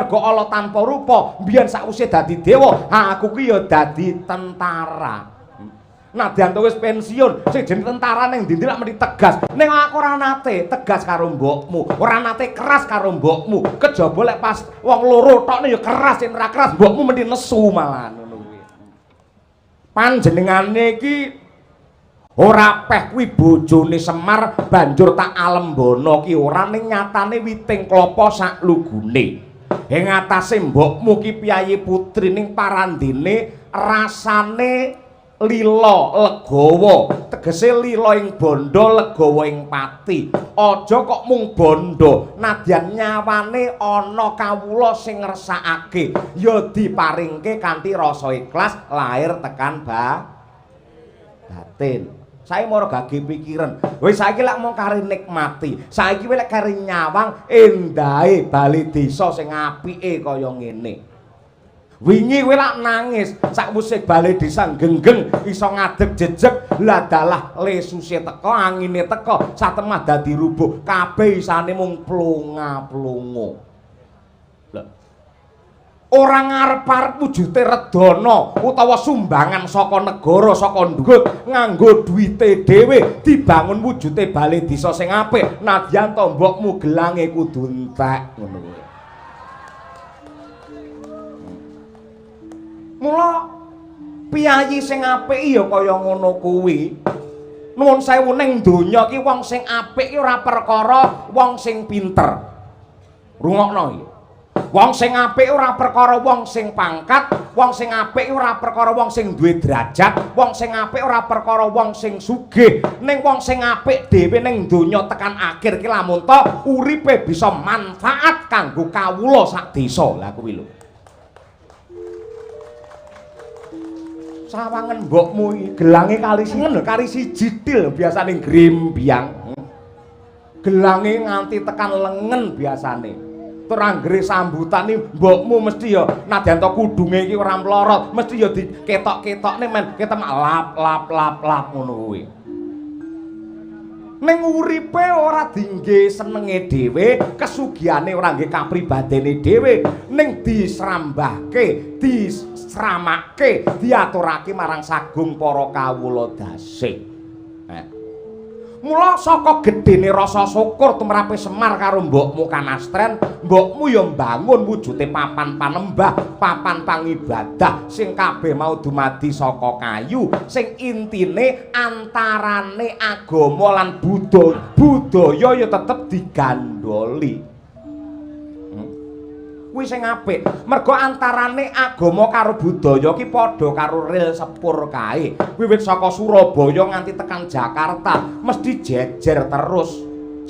mergo Allah tanpa rupa mbiyen sakwise dadi dewa aku ki ya dadi tentara. Nadyan wis pensiun, sing jeneng tentara ning ndi lak mesti tegas. Ning aku ora nate tegas karo mbokmu, ora nate keras karo mbokmu. Kejaba lek pas wong loro tokne ya keras, yen ora keras mbokmu mesti nesu malah ngono kuwi. Panjenengane iki ora peh kuwi bojone Semar banjur tak alembono ki ora ning nyatane witing klapa sak lugune. Ing atase mbokmu ki piyayi putri ning parandene rasane lila legawa, tegese lila ing bondo legawa ing pati. Aja kok mung bondo, nadyan nyawane ana kawula sing ngersakake ya diparingke kanthi rasa ikhlas lahir tekan batin. Sae mara gage pikiran. Wis saiki lak mung kari nikmati. Saiki lek kari nyawang endahe bali desa sing apike kaya ngene. Wingi kowe lak nangis sakwise bali desa genggeng iso ngadeg jejeg lah dalah lesuse teko angine teko satemah dadi rubuh kabeh isane mung plonga-plongo. Lho. Ora ngarep-arep wujute redana utawa sumbangan saka negara saka ndhugut nganggo duwite dhewe dibangun wujute bali desa sing apik nadyan to mbokmu gelange kudu entek ngono kuwi. Mula piyayi sing apik ya kaya ngono kuwi. Nuwun sewu ning donya iki wong sing apik iki ora perkara wong sing pinter. Rungokno iki. Wong sing apik ora perkara wong sing pangkat, wong sing apik ora perkara wong sing duwe derajat, wong sing apik ora perkara wong sing sugih. Ning wong sing apik dhewe ning donya tekan akhir ki lamun to uripe bisa manfaat kanggo kawula sak desa. Lah kuwi lho. Sawangen mbokmu iki gelange kali singen kari siji til biasane grimbyang. Gelange nganti tekan lengen biasane. Tur anggere sambutane mbokmu mesti ya nadyan to kudunge iki ora mlorot, mesti ya diketok-ketokne men ketem lap ngono kuwi. Ning uripe ora dingge senenge dhewe, kesugihane ora nggih kapribadene dhewe, ning disrambahke, disramake, diaturake marang sagung para kawula dasih. Mula saka gedene rasa syukur tumrape Semar karo mbokmu Kanastren, mbokmu ya mbangun wujute papan panembah, papan pangibadah sing kabeh mau dumadi saka kayu, sing intine antarane agama lan budaya ya tetep digandoli. Kuwi sing apik. Mergo antarane agama karo budaya ki padha karo ril sepur kae. Wiwit saka Surabaya nganti tekan Jakarta mesti jejer terus.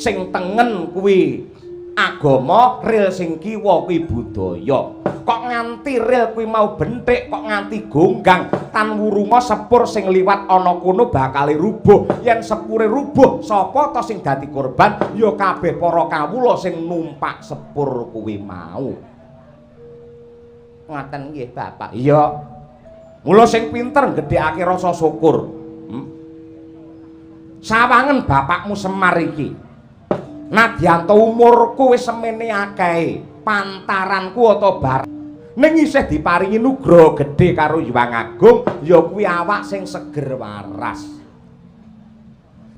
Sing tengen kuwi agama, ril sing kiwa kuwi budaya. Kok nganti ril kuwi mau benthik, kok nganti gonggang tan wurunga sepur sing liwat ana kono bakal rubuh. Yen sepure rubuh, sapa to sing dadi korban? Ya kabeh para kawula sing numpak sepur kuwi mau. Ngaten nggih Bapak. Iya. Mula sing pinter gedhekake rasa syukur. Sawangen bapakmu Semar iki. Nadyan to umurku wis semene akeh, pantaranku ata bar. Ning isih diparingi nugraha gedhe karo Hyang Agung, ya kuwi awak sing seger waras.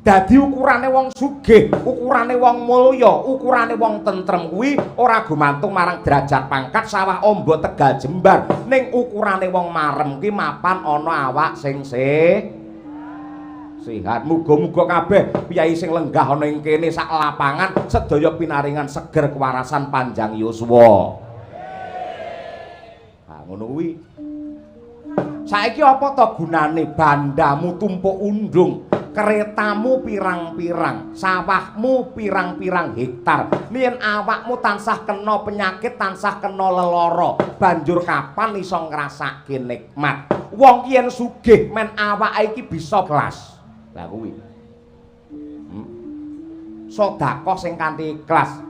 Dadi ukurane wong sugih, ukurane wong mulya, ukurane wong tentrem kuwi ora gumantung marang derajat pangkat sawah amba Tegal Jembar, ning ukurane wong marem kuwi mapan ana awak sing sehat. Muga-muga kabeh piyayi sing lenggah ana ing kene sak lapangan sedaya pinaringan seger kewarasan panjang yuswa. Ha ngono kuwi. Saiki apa to gunane bandamu tumpuk undung? Keretamu pirang-pirang, sawahmu pirang-pirang hektar. Yen awakmu tansah kena penyakit, tansah kena lelara, banjur kapan iso ngrasake nikmat? Wong yen sugih men awake iki bisa kelas. Lah kuwi. Sedekah sing kanthi ikhlas.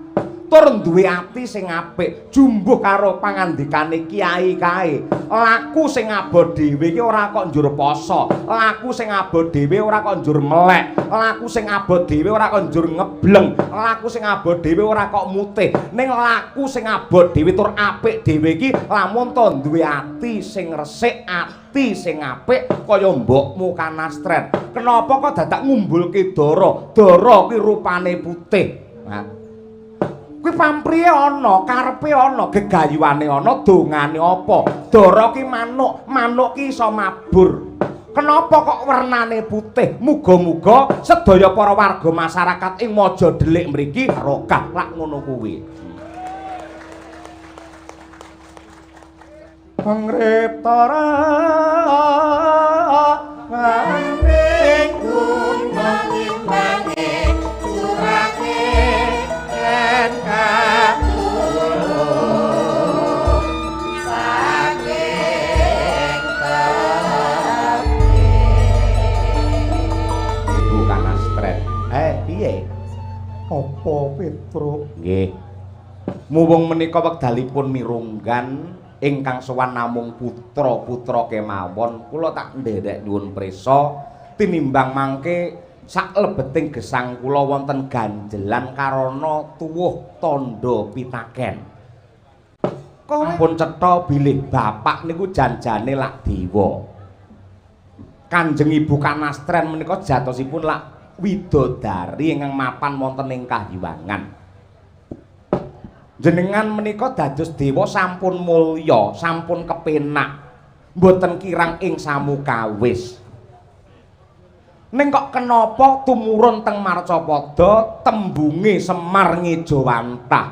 tur duwe ati sing apik, jumbuh karo pangandikane kiai kae. Laku sing abot dhewe iki ora kok njur poso, laku sing abot dhewe ora kok njur melek, laku sing abot dhewe ora kok njur ngebleng, laku sing abot dhewe ora kok mutih. Ning laku sing abot dhewe tur apik dhewe iki lamun to duwe ati sing resik, ati sing apik kaya mbokmu Kanastren. Kenapa kok dadak ngumbulke dara? Dara kuwi rupane putih. Nah, kuwi pamprihe ana, karepe ana, gegayuhane ana, dongane apa? Dara ki manuk, manuk ki iso mabur. Kenapa kok wernane putih? Muga-muga sedaya para warga masyarakat ing Maja Delik mriki barokah lak ngono kuwi. Pangriptara ngamping kumbangi surake yen katulung saking Ibu Kanastren. Piye? Apa Petruk? Nggih. Muwung menika wekdalipun mirunggan ingkang sowan namung putra-putra kemawon, kula tak nderek nyuwun prisa tinimbang mangke saklebeting gesang kula wonten ganjelan karana tuwuh tandha pitaken. Ampun cetha bilih bapak niku janjane lak dewa. Kanjeng Ibu Kanastren menika jatosipun lak widodari ingkang mapan wonten ing kahyangan. Jenengan menika dados dewa sampun mulya, sampun kepenak, mboten kirang ing samukawis. Ning kok kenapa tumurun teng Marcapada tembunge Semar Ngejawantah,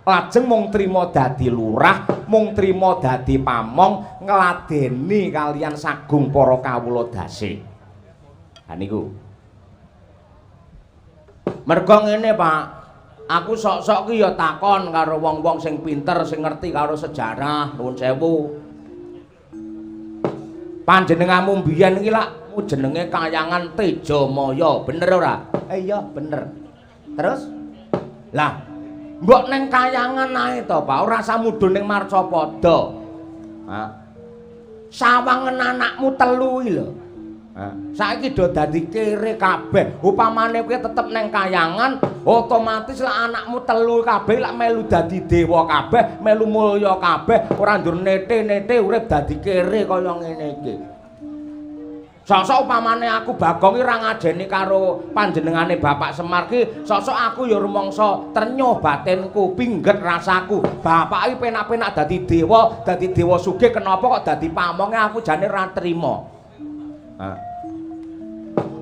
lajeng mung trima dadi lurah, mung trima dadi pamong, ngladeni kalian sagung para kawula dase. Ha niku. Merga ngene, Pak. Aku sok-sok ki ya takon karo wong-wong sing pinter, sing ngerti karo sejarah, nuwun sewu. Panjenenganmu mbiyen iki lak jenenge Kahyangan Tejamaya, bener ora? Iya, bener. Terus? Lah, mbok ning Kahyangan ae to, Pak, ora samudun ning Marcapada. Ha. Sawangen anakmu telu iki lho. Saiki do dadi kere kabeh. Upamane kowe tetep neng Kahyangan, otomatis lah anakmu telu kabeh lak melu dadi dewa kabeh, melu mulya kabeh, ora njur nete-nete urip dadi kere kaya ngene iki. Sosok upamane aku Bagong iki ora ngajeni karo panjenengane Bapak Semar ki, sosok aku ya rumangsa ternyuh batinku, pingget rasaku. Bapak iki penak-penak dadi dewa sugih, kenapa kok dadi pamonge aku jane ora trima.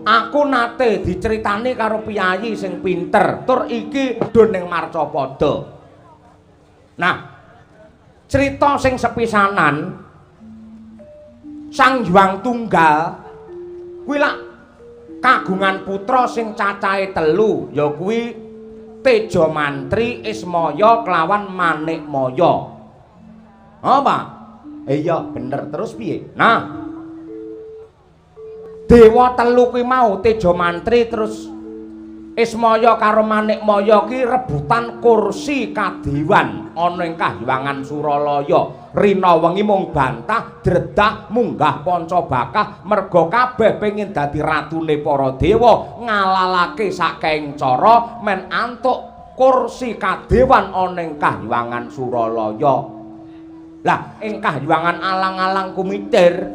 Aku nate diceritani karo piyayi sing pinter, tur iki do ning Marcapada. Nah, cerita sing sepisanan Sang Hyang Tunggal kuwi lak kagungan putra sing cacahe telu, ya kuwi Tejamantri, Ismaya kelawan Manikmaya. Apa? Iya, bener. Terus piye? Nah, dewa telu kuwi mau Tejamantri terus Ismaya karo Manikmaya ki rebutan kursi kadewan ana ing Kahyangan Suralaya. Rina wengi mung bantah dredah munggah Pancabakah merga kabeh pengin dadi ratune para dewa, ngalalake saking cara men antuk kursi kadewan ana ing Kahyangan Suralaya. Lah ing Kahyangan alang-alang kumitir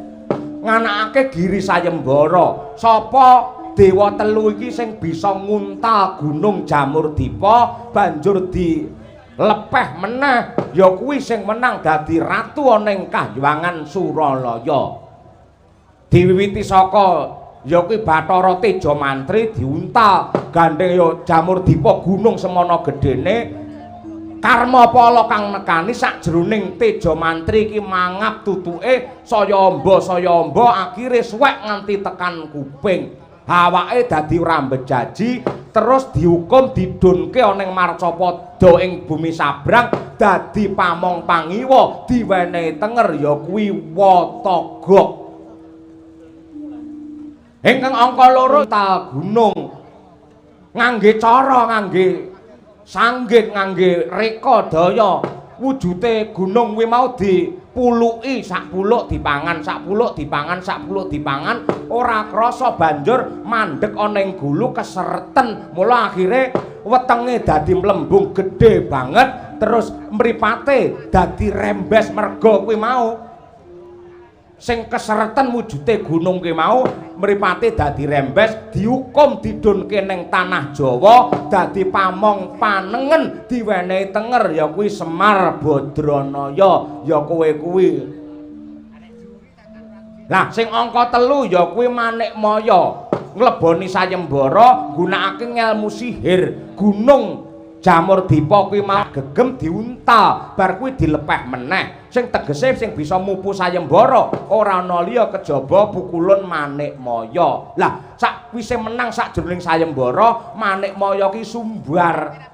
nganakake Giri Sayembara. Sapa dewa telu iki sing bisa nguntal Gunung Jamurdipa banjur dilepeh meneh, ya kuwi sing menang dadi ratu ana ing Kahyangan Suralaya. Diwiwiti saka ya kuwi Bathara Tejamantri diuntal gandeng ya Jamurdipa gunung semana gedene. Karmapala kang nekani sakjroning Tejamantri iki mangap tutuke saya amba akhire suwek nganti tekan kuping. Awake dadi ora mbejaji terus dihukum didunke ana ing Marcapada ing bumi sabrang dadi pamong pangiwa diwenehi tenger ya kuwi Watagak. Ingkang angka 2 tal gunung ngangge cara ngangge sanggit ngangge reka daya wujute gunung kuwi mau dipuluki sak puluk dipangan ora krasa banjur mandhek ana ing gulu kesereten mula akhire wetenge dadi mlembung gedhe banget terus mripate dadi rembes merga kuwi mau sing kesereten wujute gunung ki mau mripate dadi rembes diukum didunke ning tanah Jawa dadi pamong panengen diwenehi tenger ya kuwi Semar Badranaya ya kowe kuwi lah sing angka 3 ya kuwi Manikmaya ngleboni sayembara gunakake ngelmu sihir gunung Jamur Dipa kuwi mau gegem diuntal bar kuwi dilepeh meneh sing tegese sing bisa mupu sayembara ora ana liya kejaba pukulun Manikmaya. Lah sakwise menang sakjroning sayembara Manikmaya ki sumbar.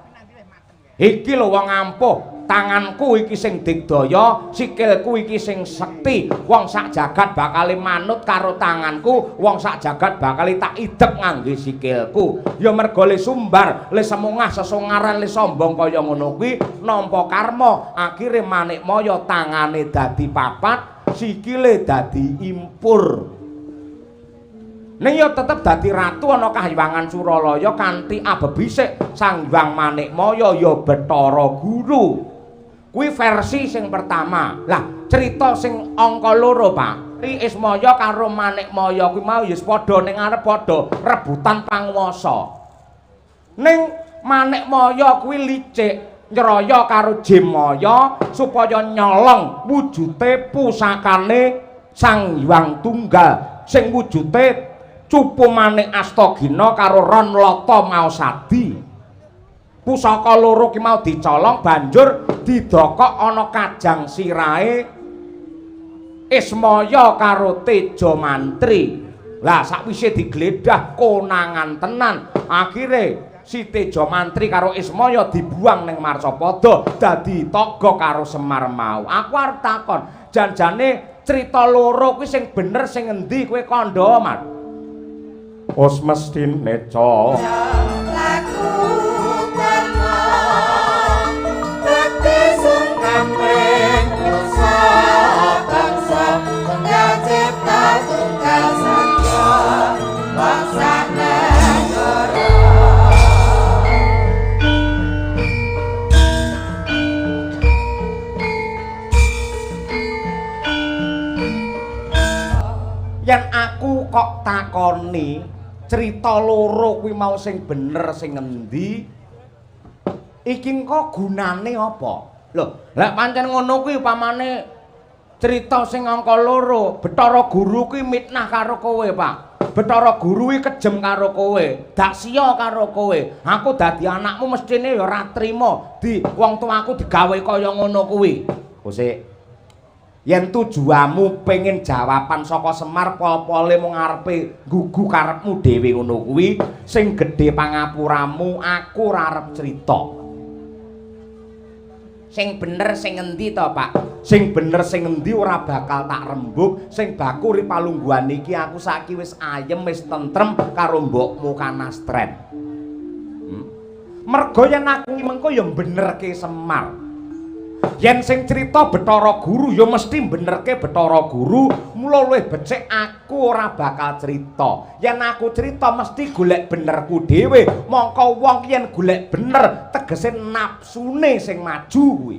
Iki lho wong ampuh, tanganku iki sing digdaya, sikilku iki sing sekti. Wong sak jagat bakal manut karo tanganku, wong sak jagat bakal tak idep ngangge sikilku. Ya merga le sumbar, le semungah sesongaran le sombong kaya ngono kuwi nampa karma, akhire Manikmaya tangane dadi papat, sikile dadi impur. Ning ya tetep dadi ratu ana Kahyangan Suralaya kanthi abebisik Sang Hyang Manikmaya ya Bathara Guru. Kuwi versi sing pertama. Lah, cerita sing angka 2, Pak. Ismaya karo Manikmaya kuwi mau ya padha ning arep padha rebutan panguwasa. Ning Manikmaya kuwi licik nyeraya karo Jemaya supaya nyolong wujute pusakane Sang Hyang Tunggal sing wujute Cupu Manik Astagina karo Ron Lata Mausadi. Pusaka 2 ki mau dicolong banjur didokok ana kajang sirahe Ismaya karo Teja Mantri. Lah sakwise digledah konangan tenan, akhire si Teja Mantri karo Ismaya dibuang ning Marsapada dadi taga karo Semar mau. Aku arep takon, janjane cerita 2 kuwi sing bener sing endi kowe kandha, Mat? Os mestine co laku karma tekti sungkan prenyusa bangsa tunggal cipta tunggal satya bangsa negara yen aku kok takoni cerita 2 kuwi mau sing bener sing endi iki kok gunane apa lho lek pancen ngono kuwi upamane cerita sing angka 2 Bathara Guru kuwi mitnah karo kowe Pak Bathara Guru kuwi kejem karo kowe dak sia karo kowe aku dadi anakmu mestine ya ora trima di wong tuaku digawe kaya ngono kuwi Gusik yen tujuanmu pengen jawaban saka Semar pol-pole mung ngarepe gugu karepmu dhewe ngono kuwi sing gedhe pangapuramu aku ora arep crita sing bener sing endi to Pak sing bener sing endi ora bakal tak rembug sing baku ri palungguhan iki aku saiki wis ayem wis tentrem karo mbokmu Kanastren merga yen aku mengko ya benerke Semar yen sing cerita Bathara Guru ya mesti benerke Bathara Guru mula luwih becik aku ora bakal cerita yen aku cerita mesti golek benerku dhewe mongko wong yen golek bener tegese nafsune sing maju kuwi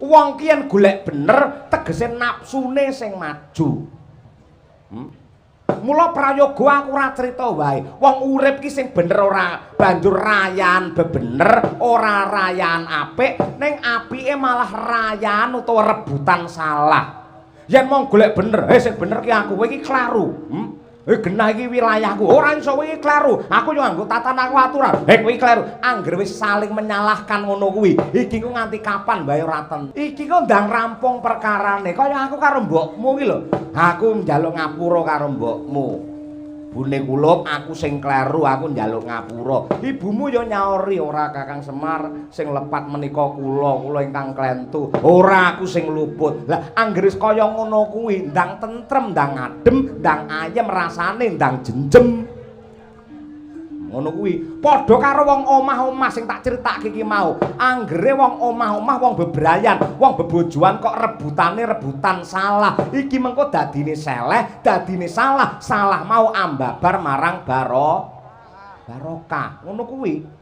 wong yen golek bener tegese nafsune sing maju mula prayoga aku ora crita wae. Wong urip ki sing bener ora banjur rayan bebener, ora rayan apik, ning apike malah rayan utawa rebutan salah. Yen mong golek bener, sing bener ki aku kowe iki klaru. Genah iki wilayahku. Ora iso kowe iki klaru. Aku yo nganggo tatanan aturan. Kowe iki klaru. Angger wis saling menyalahkan ngono kuwi. Iki ku nganti kapan bae ora ten. Iki ku ndang rampung perkarane. Kaya aku karo mbokmu iki lho. Aku njaluk ngapura karo mbokmu. Bune kula aku sing kleru, aku njaluk ngapura. Ibumu yo nyaori ora Kakang Semar sing lepat menika kula ingkang klentu. Ora aku sing luput. Lah anggere kaya ngono kuwi ndang tentrem, ndang adem, ndang ayem rasane, ndang jenjem. ngono kuwi. Padha karo wong omah-omah sing tak critakake iki mau. Anggere wong omah-omah wong bebrayan, wong bebojoan kok rebutan salah. Iki mengko dadine seleh, dadine salah. Salah mau ambabar marang barokah. Ngono kuwi.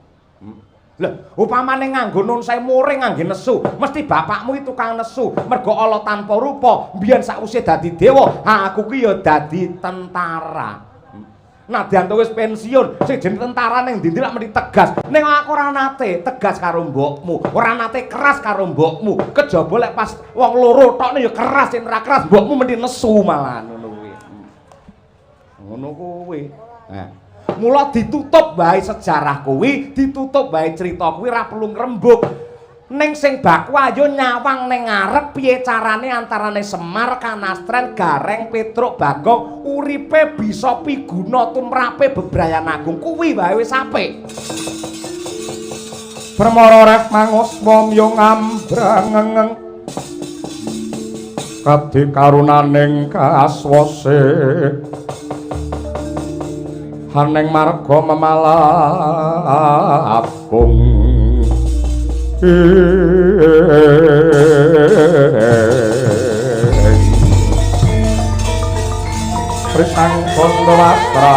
Lho, upamane nganggo nun sewu ngangge nesu, mesti bapakmu itu tukang nesu. Mergo ala tanpa rupa, mbiyen sakwise dadi dewa, aku ki ya dadi tentara. Nadyan to wis pensiun, sing jeneng tentara ning ndi lak mesti tegas. Ning aku ora nate tegas karo mbokmu, ora nate keras karo mbokmu. Kejaba lek pas wong loro tokne ya keras, yen ora keras mbokmu mesti nesu malah ngono kuwi. Ngono kuwi. Mula ditutup wae sejarah kuwi, ditutup wae crita kuwi ora perlu ngrembug. Ning sing baku ayo nyawang ning ngarep piye carane antarane Semar, Kanastren, Gareng, Petruk, Bagong uripe bisa piguna tumrape bebrayan agung kuwi wae wis apik. Permara rek mangos wamya ngambrangeng kadhe karunaning kaswase haneng marga memalapung Prisang kondo watra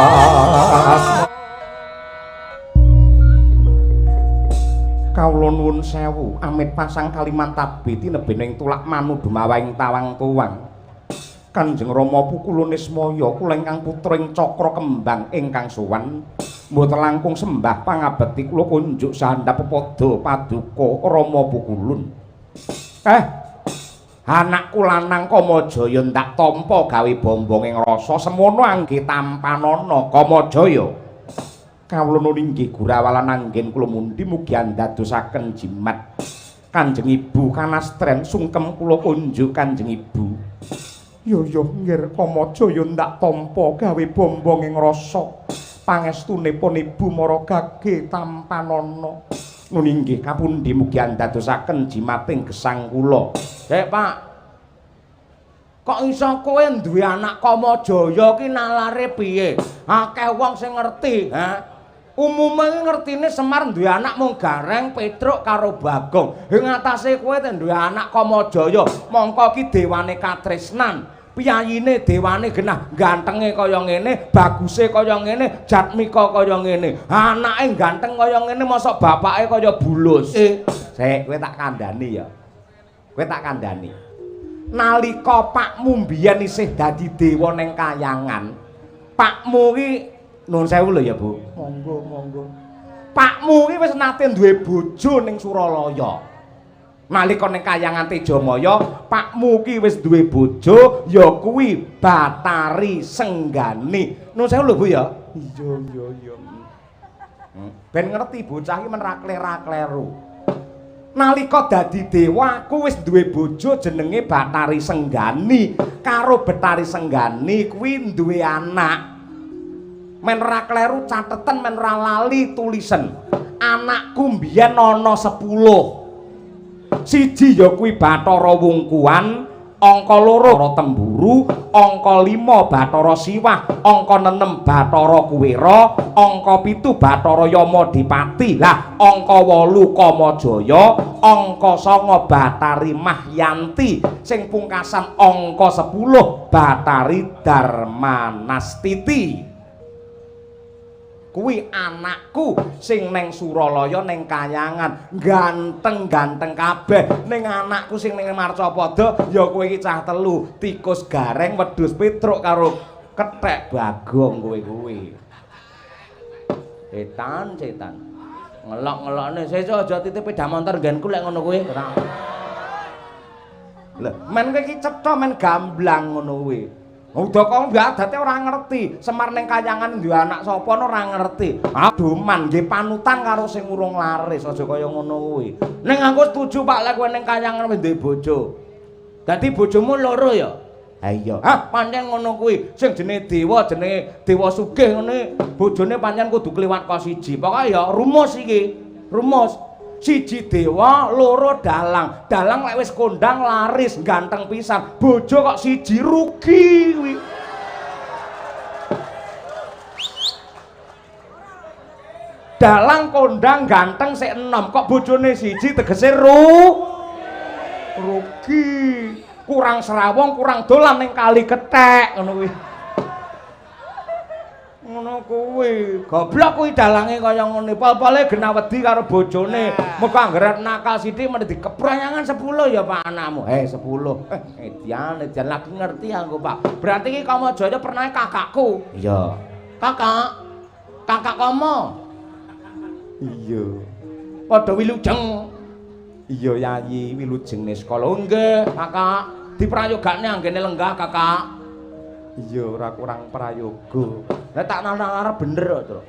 kawula nuwun sewu amit pasang kaliman tabiti nebening tulak manu dumawahing tawang tuwang Kanjeng Rama Pukulonismaya kula ingkang putra ing cakra kembang ingkang sowan mboten langkung sembah pangabekti kula kunjuk sandhap pepada paduka Rama Pukulun. Anakku lanang Kamajaya ndak tampa gawe bombong ing rasa semono angge tampanana Kamajaya. Kawula nuwun inggih Gurawalan anggen kula mundi mugi andadosaken jimat Kanjeng Ibu Kanastren sungkem kula kunjuk Kanjeng Ibu. Yo nggir Kamajaya ndak tampa gawe bombong ing rasa pangestunipun Ibu Mara Gage tampanana. Nun inggih kapundi mugi andadosaken jimating gesang kula. Pak. Kok iso kowe duwe anak Kamajaya ki nalare piye? Akeh wong sing ngerti, ha? Umume ngertine Semar duwe anak mung Gareng, Petruk karo Bagong. Ing atase kowe duwe anak Kamajaya, mongko ki dewane katresnan. Piyayine dewane genah gantenge kaya ngene, baguse kaya ngene, jatmika kaya ngene. Anake ganteng kaya ngene mosok bapake kaya bulus. Sik, kowe tak kandhani ya. Kowe tak kandhani. Nalika pakmu mbiyen isih dadi dewa ning kayangan, pakmu ki nuwun sewu lho ya, Bu. Monggo. Pakmu ki wis nate duwe bojo ning Suralaya. Nalika ning kayangan Tejamaya, pakmu ki wis duwe bojo, ya kuwi Batari Senggani. Nuwun sewu lho, Bu ya. Iya. Ben ngerti bocah iki men ra kleru. Nalika dadi dewa aku wis duwe bojo jenenge Batari Senggani. Karo Batari Senggani kuwi duwe anak. Men ra kleru cateten men ra lali tulisen. Anakku mbiyen ana 10. Siji ya kuwi Bathara Wungkuan, angka 2 Temburu, angka 5 Bathara Siwah, angka 6 Bathara Kuwera, angka 7 Bathara Yamadipati. Lah angka 8 Kamajaya, angka 9 Batari Mahyanti, sing pungkasan angka 10 Batari Darmanastiti. Kuwi anakku sing neng Suralaya ning kayangan ganteng-ganteng kabeh. Ning anakku sing ning Marcapada ya kowe iki cah telu, Tikus Gareng, Wedhus Petruk karo Kethek Bagong kowe kuwi. Setan. Ngelok-ngelokne sesuk aja titip sepeda motor nggenku lek ngono kuwi. Lho, men kowe iki cetha men gamblang ngono kuwi. Udah kok adate ora ngerti. Semar ning kayangan duwe anak sapa ora ngerti. Aduman nggih panutan karo sing urung laris aja kaya ngono kuwi. Ning aku setuju Pak lek kowe ning kayangan wis duwe bojo. Dadi bojomu loro ya? Ha iya. Pancen ngono kuwi. Sing jenenge dewa sugih ngene, bojone pancen kudu kliwat ka siji. Pokoke ya rumus iki. Rumus. Siji dewa, loro dalang. Dalang lek wis kondang laris, ganteng pisan. Bojo kok siji rugi kuwi. dalang kondang ganteng sik enom kok bojone siji tegese rugi. Kurang serawong, kurang dolan ning kali kethek ngono kuwi. Ngono kuwi. Goblok kuwi dalange kaya ngene. Pol-pole genah wedi karo bojone. Muga anggere nakal sithik men dikepranyangan 10 ya Pak anakmu. 10. Edian lagi ngerti aku Pak. Berarti iki Kamajaya pernah kakakku. Iya. Kakak kamu. Iya. Padha wilujeng. Iya Yayi, wilujeng ning sekolah. Nggih, Kakak. Diprayogane anggene lenggah, Kakak. Iya, ora kurang prayoga. Lah tak nang-nang bener kok,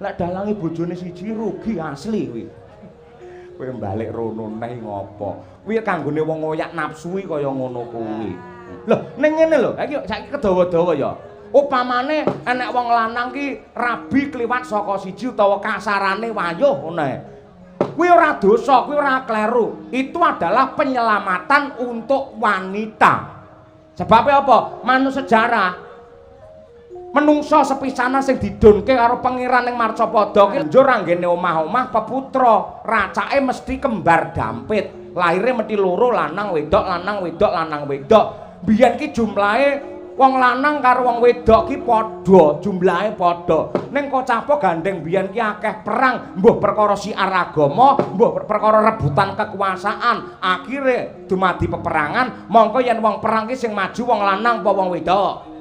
Lek dalange bojone siji rugi asli kuwi. Kowe balik rono neh ngopo? Kuwi kanggone wong ngoyak nafsui kaya ngono kuwi. Lho, ning ngene lho, iki saiki kedawa-dawa ya. Upamane enek wong lanang ki rabi kliwat saka siji utawa kasarane wayuh ngono. Kuwi ora dosa, kuwi ora kleru. Itu adalah penyelamatan untuk wanita. Sebabnya apa? Manut sejarah. Menungso sepisana sing didunke karo pangeran ning Marcapada ki njur anggene omah-omah peputra, racake mesti kembar dampit. Lahire mesti loro lanang wedok, lanang wedok, lanang wedok. Biyen ki jumlahe wong lanang karo wong wedok ki padha, jumlahe padha. Ning Kocapa gandeng biyen ki akeh perang, mbuh perkara siar agama, mbuh perkara rebutan kekuasaan. Akhire dumadi peperangan, mongko yen wong perang ki sing maju wong lanang apa wong wedok?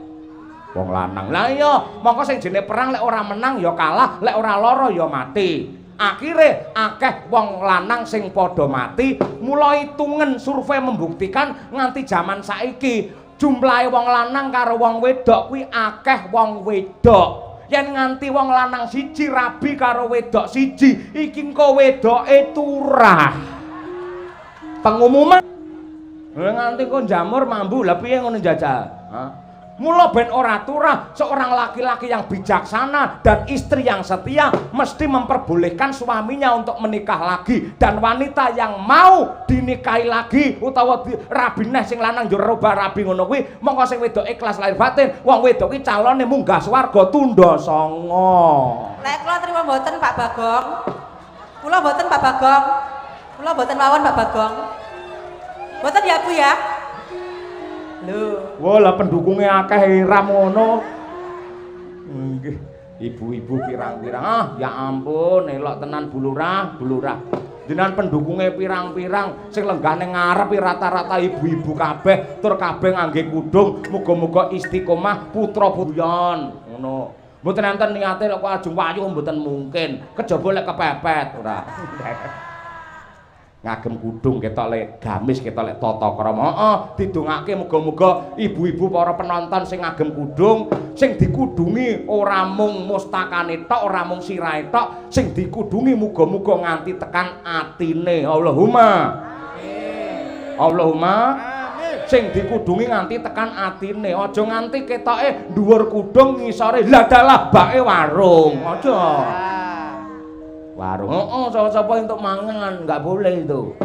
Wong lanang. Lah iya, mongko sing jenenge perang lek ora menang ya kalah, lek ora lara ya mati. Akhire akeh wong lanang sing padha mati, mula hitungen survei membuktikan nganti jaman saiki jumlahe wong lanang karo wong wedok kuwi akeh wong wedok. Yen nganti wong lanang siji rabi karo wedok siji, iki engko wedoke turah. Pengumuman. Lah nganti kok jamur mambu, lah piye ngono jajal? Hah? Mula ben ora turah, seorang laki-laki yang bijaksana dan istri yang setia mesti memperbolehkan suaminya untuk menikah lagi, dan wanita yang mau dinikahi lagi utawa rabi neh sing lanang yo robah rabi ngono kuwi monggo sing wedok ikhlas lahir batin, wong wedok ki calone munggah swarga tundha sanga. Lek kula trima mboten Pak Bagong. Kula mboten Pak Bagong. Kula mboten mawon Pak Bagong. Mboten ya Bu ya. Lho, wah lah pendukungnya akeh iram ngono. Nggih, ibu-ibu pirang-pirang. Ya ampun, elok tenan bulurah. Jenengan pendukungnya pirang-pirang sing lenggah ning ngarep rata-rata ibu-ibu kabeh, tur kabeh ngangge kudung. Muga-muga istiqomah putra-putriyan ngono. Mboten enten niate kok ajeng wayuh mboten mungkin. Kejaba lek kepepet ora. Ngagem kudung ketok lek gamis ketok lek tata krama. Heeh, didongake muga-muga ibu-ibu para penonton sing ngagem kudung, sing dikudungi ora mung mustakane tok, ora mung sirahe tok, sing dikudungi muga-muga nganti tekan atine. Allahumma. Amin. Allahumma. Amin. Sing dikudungi nganti tekan atine. Aja nganti ketoke dhuwur kudung ngisore lah dalah bake warung. Aja. Warung. Sapa-sapa untuk mangan, enggak boleh itu.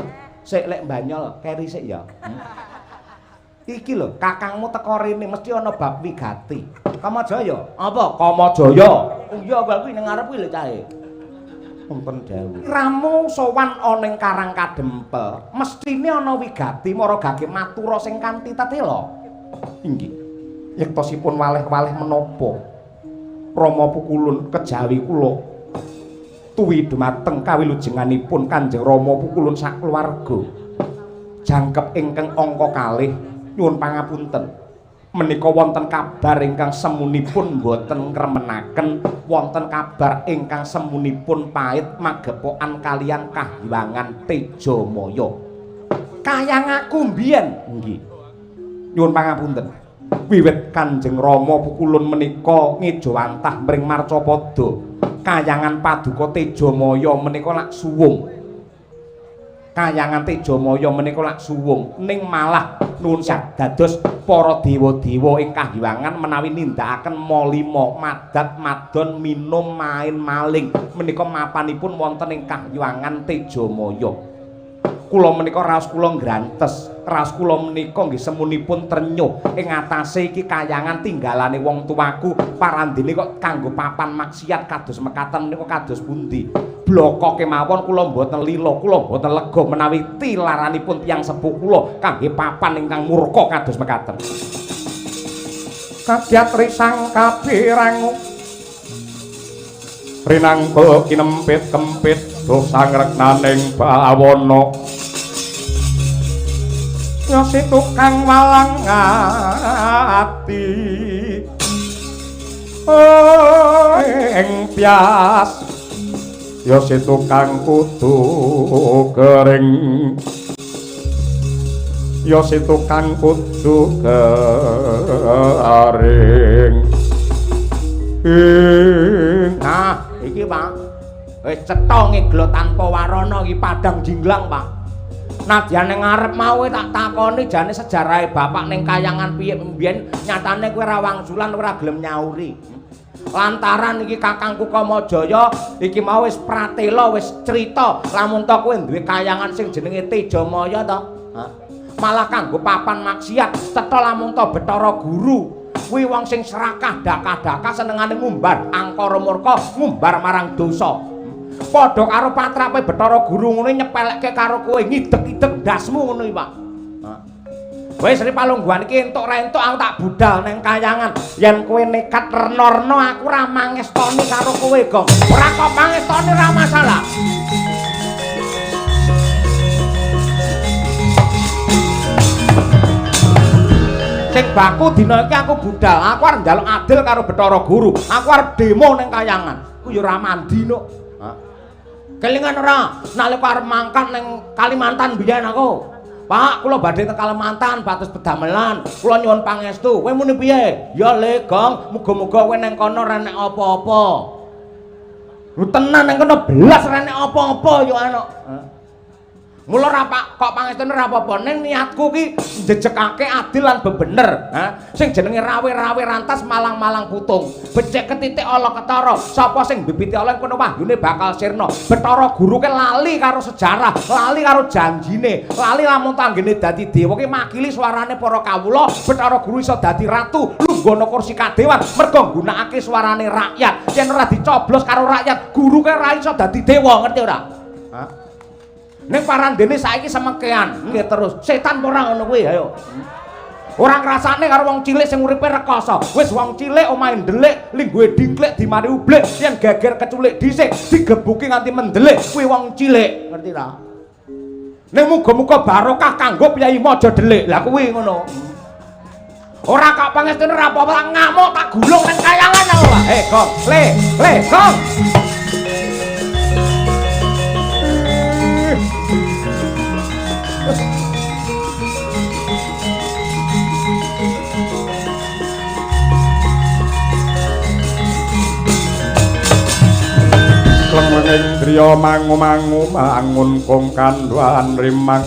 Sik lek Banyol keri sik ya. Iki lho, kakangmu teko rene mesti ana bab wigati. Kamajaya. Apa? Kamajaya. Oh iya, bal kuwi ning ngarep kuwi lho cahe. Wonten dawuh. Ramu sowan ana ing Karang Kadempel, mestine ana wigati maragake matura sing kanthi tetela. Inggih. Yektosipun waleh-waleh menapa? Rama Pukulun kejawi kula tuwi dumateng kawilujenganipun Kanjeng Rama Pukulun sakluwarga. Jangkep ingkang angka kalih nyuwun pangapunten. Menika wonten kabar ingkang semunipun boten ngremenaken, wonten kabar ingkang semunipun pait magepokan kaliyan Kahyangan Tejamaya. Kayang aku mbiyen nggih. Nyuwun pangapunten. Wiwit Kanjeng Rama Pukulun menika ngejawantah mring Marcapada. Kayangan Paduka Tejamaya menika lak suwung. Kayangan Tejamaya menika lak suwung ning malah nuwun dados para dewa-dewa ing Kahyangan menawi nindakaken molima madat madon minum main maling menika mapanipun wonten ing Kahyangan Tejamaya. kula menika raos kula ngrantes, raos kula menika nggih semunipun trenyuh ing atase iki kayangan tinggalane wong tuaku parandene kok kanggo papan maksiat kados mekaten menika kados pundi. Bloko kemawon kula mboten lila, kula mboten lega menawi tilaranipun tiyang sepuh kula kangge papan ingkang murka kados mekaten. Kadyat risang kabirang rinangkul kinempit-kempit dosa ngreknaning bawana ya si tukang malang ati ing pias ya si tukang kudu kering ya si tukang kudu kering. Nah, iki Pak. Wis cetha ngeglo tanpa warana iki padang jinglang, Pak. Nadyan ning ngarep mau tak takoni jane sejarahe bapak ning kayangan piye mbiyen nyatane kowe ra wangsulan ora gelem nyauri. Lantaran iki kakangku Kamajaya iki mau wis pratela wis crita lamun to kowe duwe kayangan sing jenenge Tejamaya to. Malah kanggo papan maksiat cetha lamun to Bathara Guru. Kuwi wong sing serakah dakah-dakah senengane ngumbar angkara murka, ngumbar marang dosa. Padha karo patrape Bathara Guru ngene nyepelekke karo kowe ngidek-idek ndasmu ngono iki, Pak. Wis ripalungguhan iki entuk rentuk aku tak budal ning kayangan. Yen kowe nekat rena-rena aku ora mangestoni karo kowe, Gong. Ora kok mangestoni ora masalah. Sing baku dina iki aku budal, aku arep njaluk adil karo Bathara Guru. Aku arep demo ning kayangan. Ku ya ora mandi no. Kelingan ora nalika arep mangkat ning Kalimantan biyen aku. Pak, kula badhe teng Kalimantan batus pedamelan. Kula nyuwun pangestu. Kowe muni piye? Ya Le, Gong, muga-muga kowe ning kono ora nek apa-apa. Lu tenan ning kono belas ora nek apa-apa yo ana. Mula ora Pak, kok pangestune ora apa-apa. Ning niatku ki njejekake adil lan bebener, Sing jenenge rawe-rawe rantas malang-malang putung. Becik ketitik ala ketara. Sapa sing bibiti ala kono wahyune bakal sirna. Bathara Guru ke lali karo sejarah, lali karo janjine, lali lamun tanggene dadi dewa ki makili suarane para kawula. Bathara Guru iso dadi ratu, lungguh kursi kadewan mergo nggunakake suarane rakyat. Yen ora dicoblos karo rakyat, guru ke ora iso dadi dewa, ngerti ora? Ning parandene saiki semekean, nggih terus. Setan ora ngono kuwi, ayo. Ora ngrasakne karo wong cilik sing uripe rekoso. Wis wong cilik omahe ndelik, lingguhe dingklek dimari ublik, yen geger keculik dhisik digebuki nganti mendelik, kuwi wong cilik, ngerti ta? Ning muga-muga barokah kanggo Kyai Maja Delik. Lah kuwi ngono. Ora kok pangestune ora apa-apa ngamuk tak gulung nang kayangan aku, Pak. Gong, le, Gong. Klengeng driya mangu-mangu mangun kong kandhuan rimang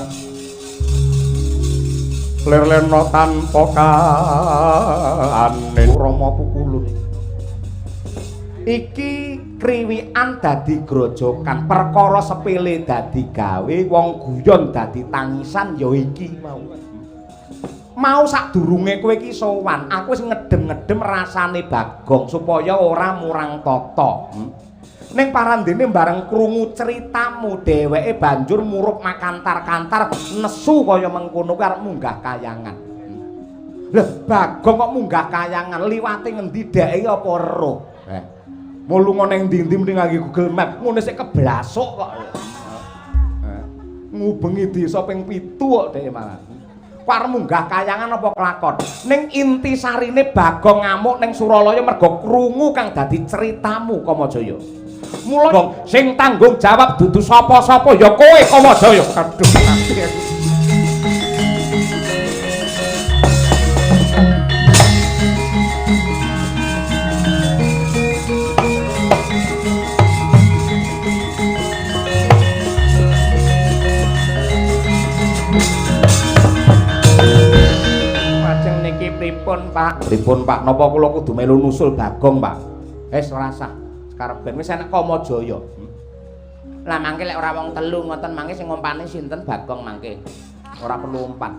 lir-lirna tanpa kaane Rama pukulun. Iki kriwikan dadi grojokan, perkara sepele dadi gawe, wong guyon dadi tangisan ya iki mau. Mau sadurunge kowe iki sowan, aku wis ngedem-ngedem rasane Bagong supaya ora murang tata. Ning parandene bareng krungu critamu dheweke banjur murup makantar-kantar nesu kaya mengkono kuwi arep munggah kayangan. Lah Bagong kok munggah kayangan liwate ngendi dheke apa weruh? Mau lunga ning ndi-ndi mending nganggo Google Map, ngene sik keblasuk kok. Ngubengi desa ping 7 kok dheke malah. Arep munggah kayangan apa kelakon. Ning inti sarine Bagong ngamuk ning Suralaya mergo krungu kang dadi critamu Kamajaya. Mula sing tanggung jawab dudu sapa-sapa ya kowe Kamajaya. Aduh mati aku. Lajeng niki pripun, Pak? Pripun, Pak? Napa kula kudu melu nusul Bagong, Pak? Wis ora sah. Karepen wis enek Kamajaya. Lah mangke lek ora wong telu ngoten mangke sing ngompani sinten Bagong mangke. Ora perlu umpan.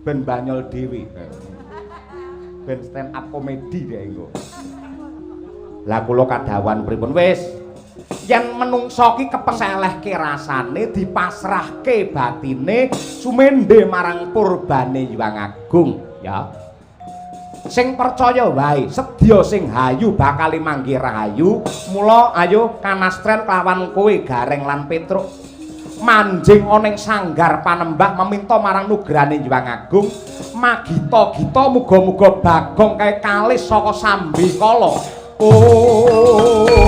Ben banyol dhewe. Ben stand up komedi dhek engko. Lah kula kadhawan pripun wis yen menungsa ki kepeselehke rasane dipasrahke batine sumendhe marang purbane Hyang Agung ya. Sing percaya wae sedya sing hayu bakal manggih rahayu. Mula ayo kanastren kelawan kowe Gareng lan Petruk manjing ana ing sanggar panembah meminta marang nugrane Hyang Agung magita-gita muga-muga Bagong kae kalis saka Sambikala. Oh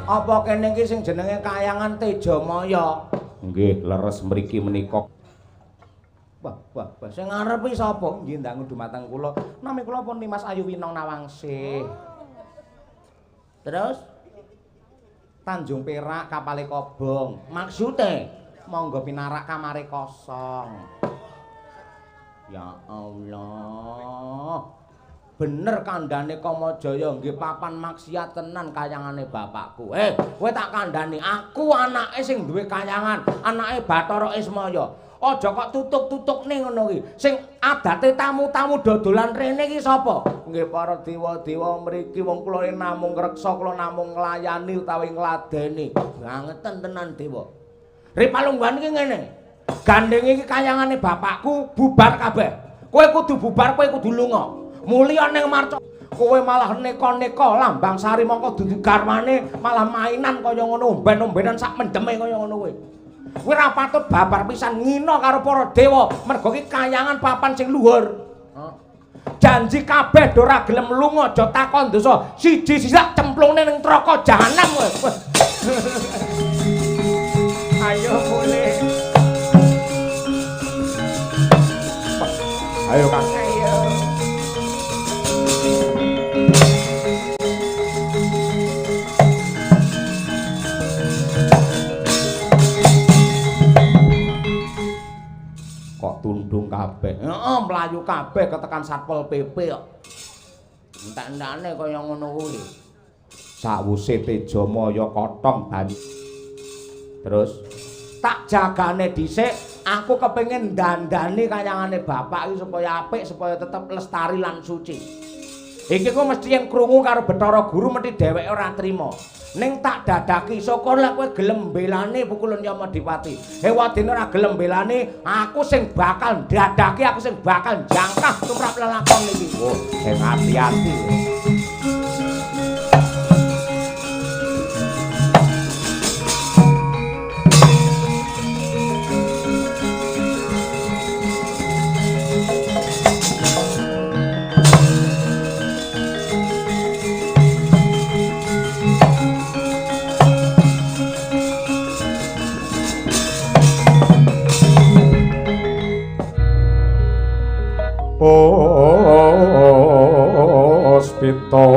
apa kene iki sing jenenge Kahyangan Tejamaya. Nggih, leres mriki menika. Wah, sing ngarepi sapa? Nggih, ndangu dumateng kula. Nami kula pun Nimas Ayu Winong Nawangsih. Terus Tanjung Perak kapale kobong. Maksude monggo pinarak kamare kosong. Ya Allah. Bener kandhane Kamajaya nggih papan maksiat tenan kayangane bapakku. Kowe tak kandhani, aku anake sing duwe kayangan, anake Bathara Ismaya. Aja kok tutuk-tutukne ngono iki. Sing adate tamu-tamu dodolan rene iki sapa? Nggih para dewa-dewa mriki wong kula namung ngreksa, kula namung nglayani utawi ngladeni. Bangeten tenan dewa. Ripalungguhan iki ngene. Gandeng iki kayangane bapakku bubar kabeh. Kowe kudu bubar, kowe kudu lunga. Mulya ning marca kowe malah neka-neka Lambang Sari mongko dudu garwane malah mainan kaya ngono omben-ombenan sak mendeme kaya ngono kowe. Kowe ora patut babar pisan ngina karo para dewa mergo iki kayangan papan sing luhur. Janji kabeh do ora gelem lunga aja takon dosa siji sisak cemplungne ning neraka jahanam kowe. Ayo mulih. Ayo Kang. Tundung kabeh. Heeh, mlayu kabeh ketekan Satpol PP kok. Entek-entekane kaya ngono kuwi. Sawuse Tejamaya kotong ban. Terus tak jagane dhisik, aku kepengin dandani kayangane bapak iki supaya apik, supaya tetep lestari lan suci. Iki ku mesti yen krungu karo Bathara Guru mesti dheweke ora trima. Ning tak dadaki syukur lek kowe gelem mbelani pukulan Yamadipati. Hewadene ora gelem mbelani, aku sing bakal dadaki, aku sing bakal jangkah tumrap lelakon iki. Oh, sing hati-hati. Puspita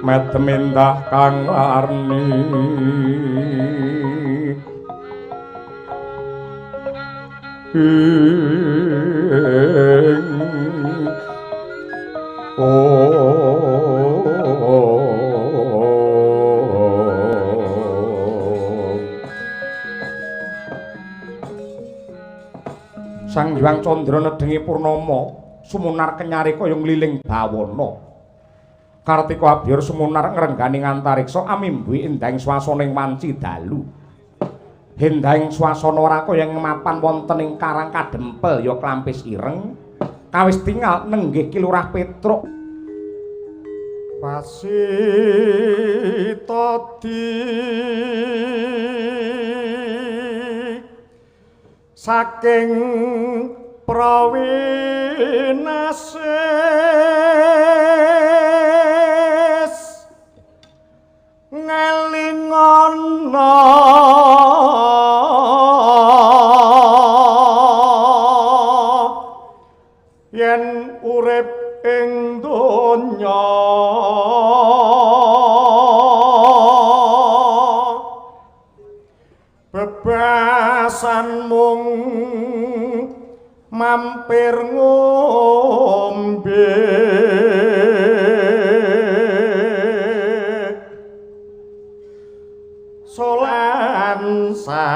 medmindah kang arni Sang Hyang Candra nedhengi purnama sumunar kenyari kaya ngliling bawana. Kartika Abiyar sumunar ngrenggani antariksa amimbi endahing swasaning wanci dalu. Endahing swasana ora kaya mapan wonten ing karang kadempel ya klampis ireng. Kawis tingal nenggih Ki Lurah Petruk. Pasitati saking prawinasis ngelingana yen urip ing donya bebasan mung mampir ngombe solansa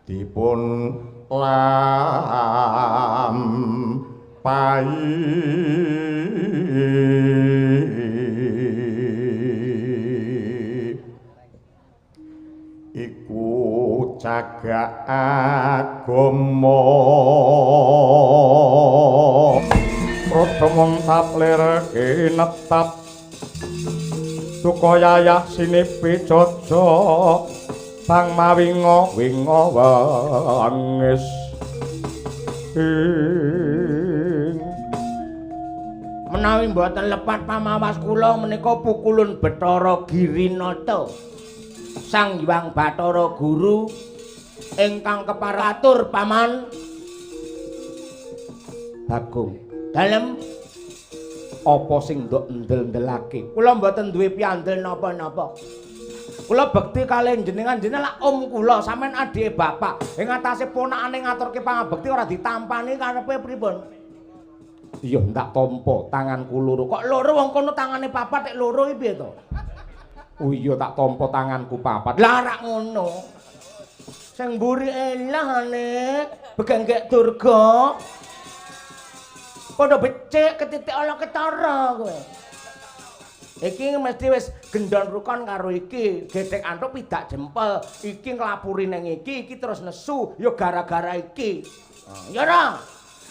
dipun iku jaga agama prodhamong taplir kinetap sukayayah sinipi jaja bang mawinga winga wangis menawi mboten lepat pamawas kula menika pukulun Bathara Girinata Sang Hyang Bathara Guru ingkang keparatur paman Bagong dalem apa sing ndok ndel-ndelake kula mboten duwe piandel napa-napa kula bekti kalih jenengan lak om kula sampean adike bapak ing atase ponakane ngaturke pangabekti ora ditampani karepe pripun iya ndak tampa tanganku loro kok loro wong kono tangane papat nek loro iki piye to oh iya tak tampa tanganku papat lah rak ngono sing mburi elahane begenggek durga padha becik ketitik ala ketara kowe iki mesti wis gendon rukon karo iki gedhek antuk pidak jempel iki nglapuri ning iki terus nesu ya gara-gara iki ya ora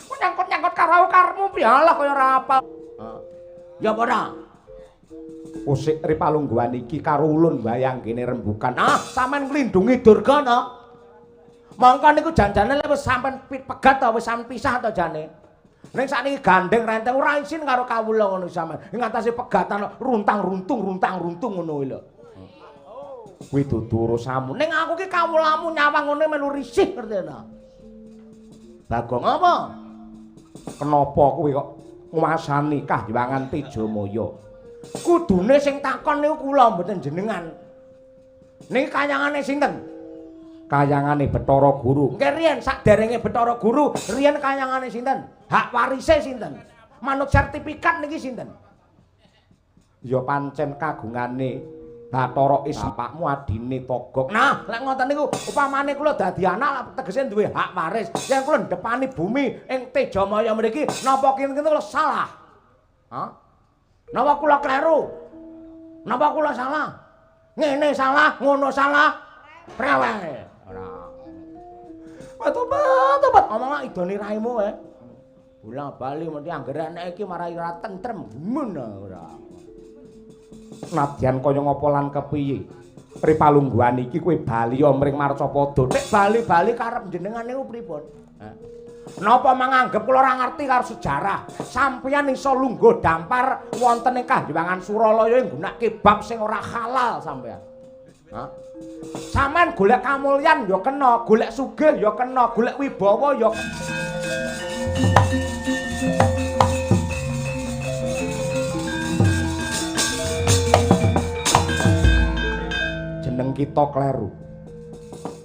nyangkut-nyangkut karo karmu pialah kaya ora apal ya apa ora usik ripalungguhan iki karo ulun wayang kene rembukan sampean nglindungi durga to mongko niku janjane wis sampean pegat to wis sampean pisah to jane ning sakniki gandeng renteng ora isin karo kawula ngono sampean ing atase pegatan runtang-runtung ngono lho kuwi dudu urusanmu ning aku ki kawulamu nyawang ngene melu risih ngerti ta Bagong apa kenapa kowe kok nguasani Kahyangan Tejamaya kudune sing takon niku kula mboten jenengan niki kayangane sinten kayangane Bathara Guru nggih riyen saderenge Bathara Guru riyen kayangane sinten hak warise sinten manut sertifikat niki sinten ya pancen kagungane Bathara Ismapakmu adine Togok nah lek ngoten niku upamane kula dadi anak tegese duwe hak waris yen kula ndepani bumi ing Tejamaya mriki napa kene kula salah napa kula kleru napa kula salah ngene salah ngono salah rewel ora Tobat omong idone raimu bola bali mesti anggere enek iki marai ora tentrem men ora nadyan kaya ngapa lan kepiye ripalungguhan iki kowe bali mring Marcapada nek bali-bali karep jenengan niku pripun napa manganggep kula ora ngerti karo sejarah sampeyan iso lungguh dampar wonten ing Kahyangan Suralaya nggunakake bab sing ora halal sampeyan sampean golek kamulyan ya kena golek sugih ya kena golek wibawa ya jeneng kita kleru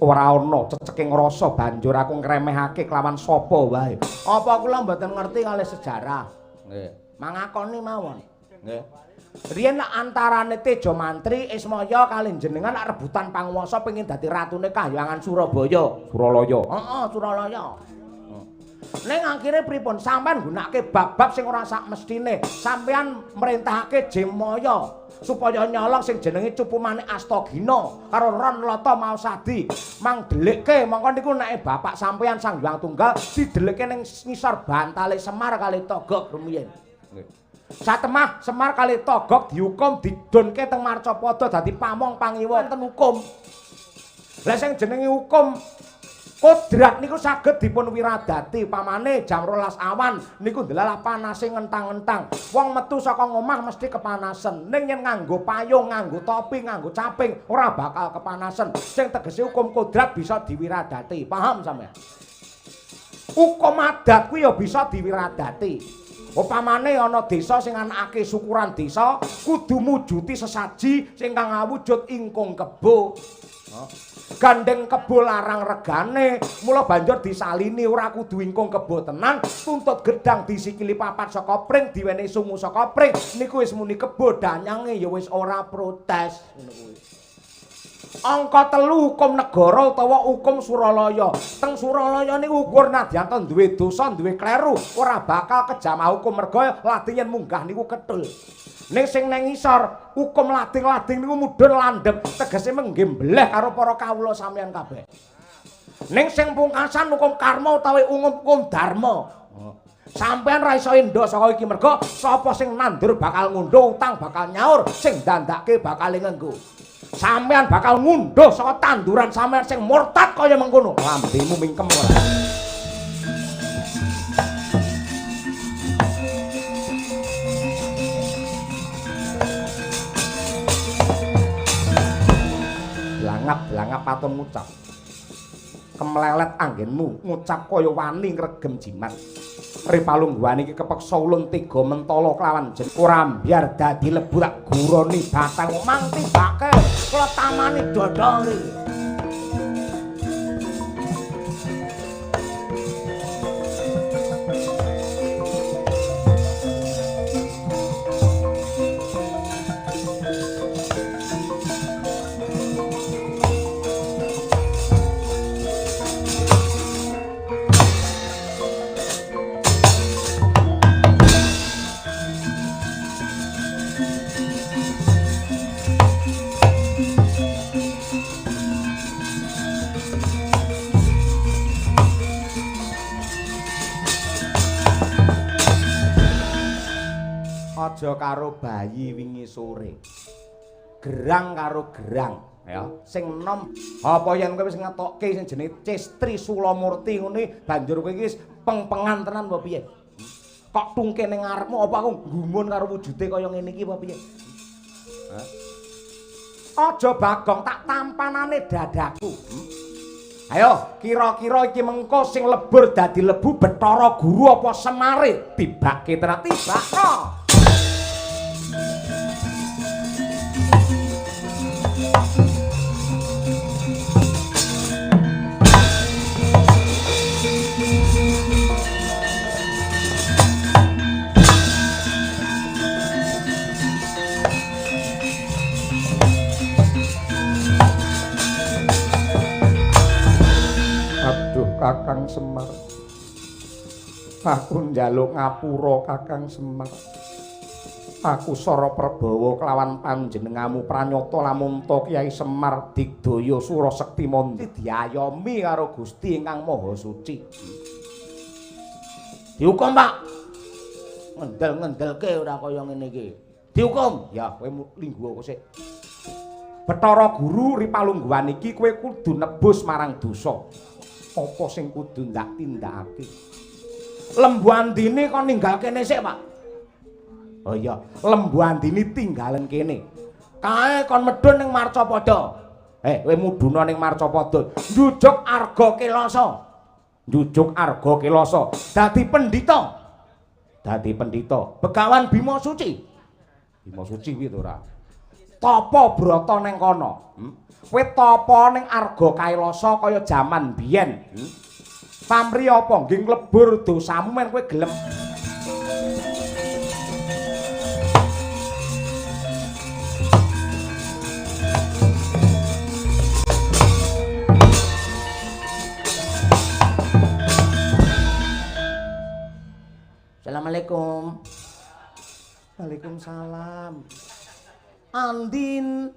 ora ana ceceking rasa banjur aku ngremehake kelawan sapa wae. Apa kula mboten ngerti kalih sejarah? Nggih. Mangakoni mawon. Nggih. Riyen antarane Tejo Mantri Ismaya kalih jenengan rebutan panguwasa pengin dadi ratune Kahyangan Surabaya. Suralaya. Heeh, Suralaya. Ning akhire pripun? Sampeyan gunakake bab-bab sing ora sak mestine. Sampeyan merintahake Jemaya supaya nyolong sing jenenge Cupu Manik Astagina karo Ron Lata Mausadi. Mang delikke mongko niku nek bapak sampeyan Sang Hyang Tunggal didelikke ning ngisor bantale Semar kali Togog rumiyin. Nggih. Satemah Semar kali Togog dihukum didonke teng Marcapada dadi pamong pangiwa wonten hukum. Lah sing jenenge hukum kodrat niku saged dipun wiradati pamane jam 12 awan niku ndelalah panase ngentang-entang. Wong metu saka ngomah mesti kepanasan. Ning yen nganggo payung, nganggo topi, nganggo caping ora bakal kepanasan. Sing tegese hukum kodrat bisa diwiradati. Paham sampeyan? Hukum adat kuwi ya bisa diwiradati. Upamane ana desa sing anakake syukuran desa kudu mujuti sesaji sing kang awujud ingkung kebo. Gandeng kebo larang regane, mula banjur disalini ora kudu ingkung kebo tenan, tuntut gedang disikili papat saka pring diwenehi sungu saka pring. Niku wis muni kebo danyange ya wis ora protes ngono kuwi. Angka 3 hukum negara utawa hukum Suralaya. Teng Suralaya niku ukur nadyanto duwe dosa, duwe kleru, ora bakal kejamah hukum mergo lading yen munggah niku ketul. Ning sing nang ngisor hukum lading-lading niku mudhun landhep, tegese menggih mbleh karo para kawula sampeyan kabeh. Ning sing pungkasan hukum karma utawa hukum dharma. Sampeyan ra iso endo saka iki mergo sapa sing nandur bakal ngundhuh, utang bakal nyaur, sing dandake bakal ngenggo. Sampeyan bakal ngunduh saka tanduran sampeyan sing murtad kaya mengkono. Lambemu mingkem ora. Blangap-blangap paton ngucap. Kemlelet anggenmu ngucap kaya wani ngregem jimat. Ripalungguhan iki kepeksa ulun tiga mentala kelawan jen ora mbiar dadi lebu tak guroni batang mang tibake kula tamani dodori. Aja karo bayi wingi sore. Gerang karo gerang, ya. Sing enom apa yen kowe wis ngetokke sing jenenge Cestri Sulamurti ngene banjur kowe iki wis peng-pengan tenan apa piye? Kok tungke ning ngarepmu apa aku gumun karo wujude kaya ngene iki apa piye? Aja Bagong tak tampanane dadaku. Ayo, kira-kira iki mengko sing lebur dadi lebu Bathara Guru apa Semare? Tibake tenan tibakno. Kakang Semar, aku njaluk ngapura Kakang Semar. Aku Sara Prabawa kelawan panjenengamu pranyata lamun ta Kyai Semar Digdaya Surasekti Manda diayomi karo Gusti ingkang Maha Suci. Dihukum, Pak. Ngendel-ngendelke ora kaya ngene iki. Dihukum. Ya, kowe lingguh kok sik. Bathara Guru ripalungguhan iki kowe kudu nebus marang dosa. Apa sing kudu ndak tindakake? Lembu Andini kon ninggal kene sik, Pak. Oh iya, Lembu Andini tinggalen kene. Kae kon medhun ning Marcapada. Kowe mudhuna ning Marcapada, njujuk Arga Kelasa. Njujuk Arga Kelasa dadi pendhita. Dadi pendhita Begawan Bima Suci. Bima Suci kuwi to ora. tapa brata ning kono. Kowe tapa ning Arga Kailasa kaya jaman biyen. Pamri apa nggih nglebur dosamu men kowe gelem. Assalamualaikum. Waalaikumsalam. Andin.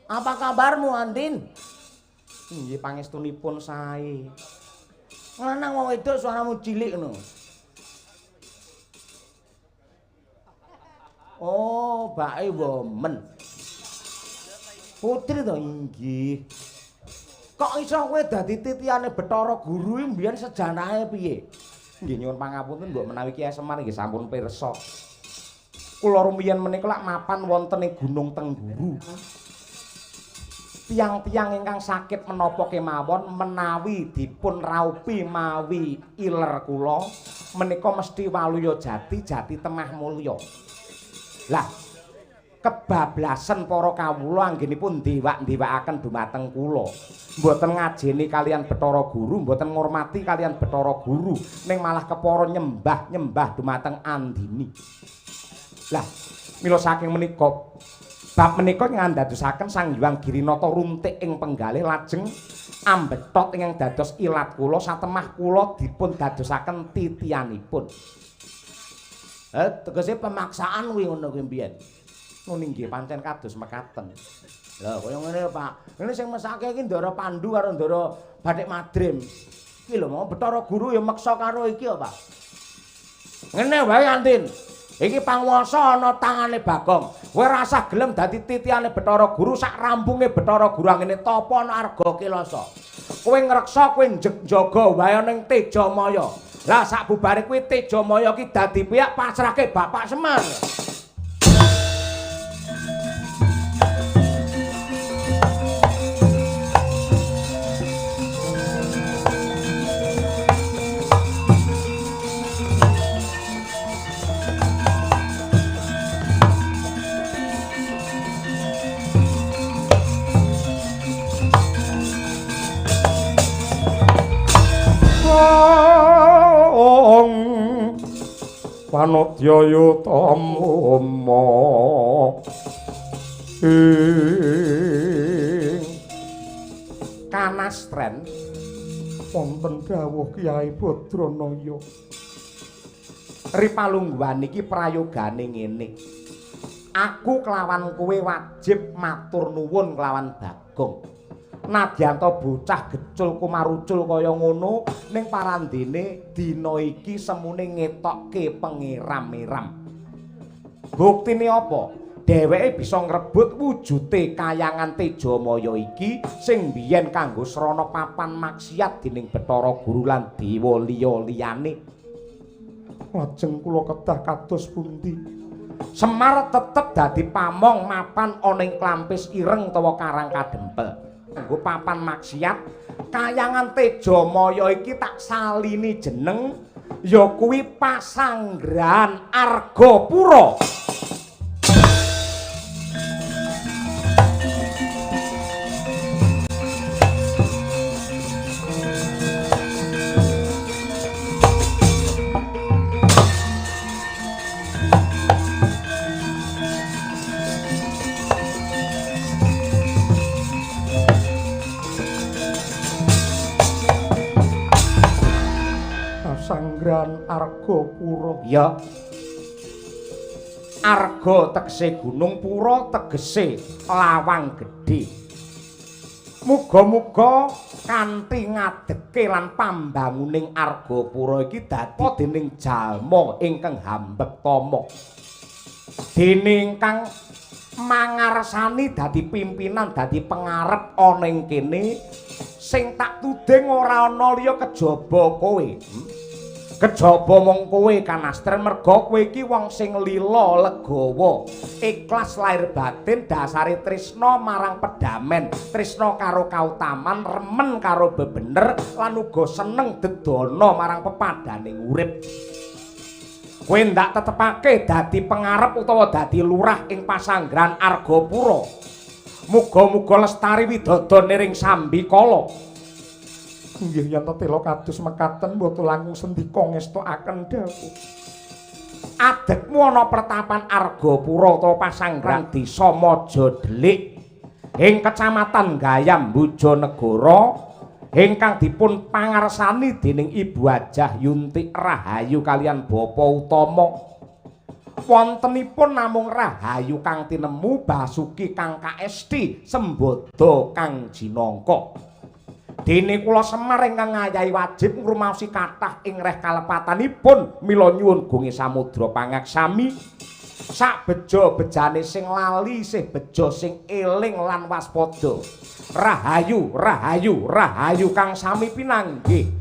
Apa kabarmu Andin? Nggih pangestunipun sae. Lanang wong wedok suaramu cilik ngono. Oh, bake women. Putri to inggih. Kok iso kowe dadi titiane Bathara Guru iki mbiyen sejanahe piye? Nggih nyuwun pangapunten mbok menawi Kyai Semar nggih sampun pirsa. Kula rumiyin menika lak mapan wonten ing Gunung Tengguru. Tiang-tiang ingkang sakit menapa kemawon menawi dipun raupi mawi iler kula menika mesti waluya jati temah mulya. Lah kebablasan para kawula anggenipun dewak-dewakaken dumateng kula. Mboten ngajeni kalian Bathara Guru, mboten ngurmati kalian Bathara Guru, ning malah kepara nyembah dumateng Andini. Lah, mila saking menika bab menika ngandadosaken Sang Hyang Girinata runtik ing penggalih lajeng ambethot ingkang dados ilat kula satemah kula dipun dadosaken titianipun. Tegese pemaksaan kuwi ngono kuwi mbiyen. Ngono nggih pancen kados mekaten. Lah kaya ngene Pak. Ini sing mesake iki Ndara Pandu karo Ndara Bathik Madrim. Iki lho mau Bathara Guru ya meksa karo iki ya Pak. Ngene wae Antin. Iki panguwasa ana tangane Bagong. Kowe rasah gelem dadi titiane Bathara Guru sak rampunge Bathara Guru ngene tapa ana Arga Kilasa. Kowe ngreksa kowe jaga wae ning Tejamaya. Lah sak bubare kuwi Tejamaya ki dadi pihak pasrahke Bapak Semar. Panodyaya tamama Kanastren wonten dawuh Kyai Badranaya. Ripalungguhan iki prayogane ngene. Aku kelawan kowe wajib matur nuwun kelawan Bagong. Nadyanto bocah gecul kumarucul kaya ngono ning parandene dina iki semune ngetokke pengiram-iram. Buktine apa? Dheweke bisa ngrebut wujute kayangan Tejamaya iki sing biyen kanggo srana papan maksiat dening Bathara Guru lan dewa liya-liyane. Lajeng kula kedah kados pundi? Semar tetep dadi pamong mapan ana ing Klampis Ireng utawa Karang Kadempel. Nggo papan maksiat kayangan Tejamaya iki tak salini jeneng ya kuwi Pasanggrahan Argapura. Pasanggrahan Argapura. Ya. Arga tegese gunung, pura tegese lawang gedhe. Muga-muga kanthi ngadeke lan pambanguning Argapura iki dadi dening jalma ingkang hambetama. Dene ingkang mangarsani dadi pimpinan, dadi pengarep ana ing kene sing tak tuding ora ana liya kejaba kowe. Kejaba mung kowe Kanastren merga kowe iki wong sing lila legawa, ikhlas lahir batin dasare tresna marang pedamen, tresna karo kautaman, remen karo bebener lan uga seneng dedana marang pepadaning urip. kowe ndak tetepake dadi pengarep utawa dadi lurah ing pasanggrahan Argapura. Muga-muga lestari widodone ring Sambikala. Nggih yen tela kados mekaten mboten langkung sendika ngestokaken dawuh. Adekmu ana pertapan Argapura utawa pasanggrahan Desa Majadelik ing Kecamatan Gayam Bojonegoro ingkang dipun pangarsani dening Ibu Hajah Yuntik Rahayu kaliyan Bapa Utama. Wontenipun namung Rahayu kang tinemu, Basuki kang kaesti, Sembada kang jinangka. Dene kula Semar ingkang ngayahi wajib ngrumaosi kathah ing reh kalepatanipun mila nyuwun gunge samudra pangaksami. Sak beja-bejane sing lali, sih beja sing eling lan waspada. Rahayu, rahayu, rahayu kang sami pinanggih.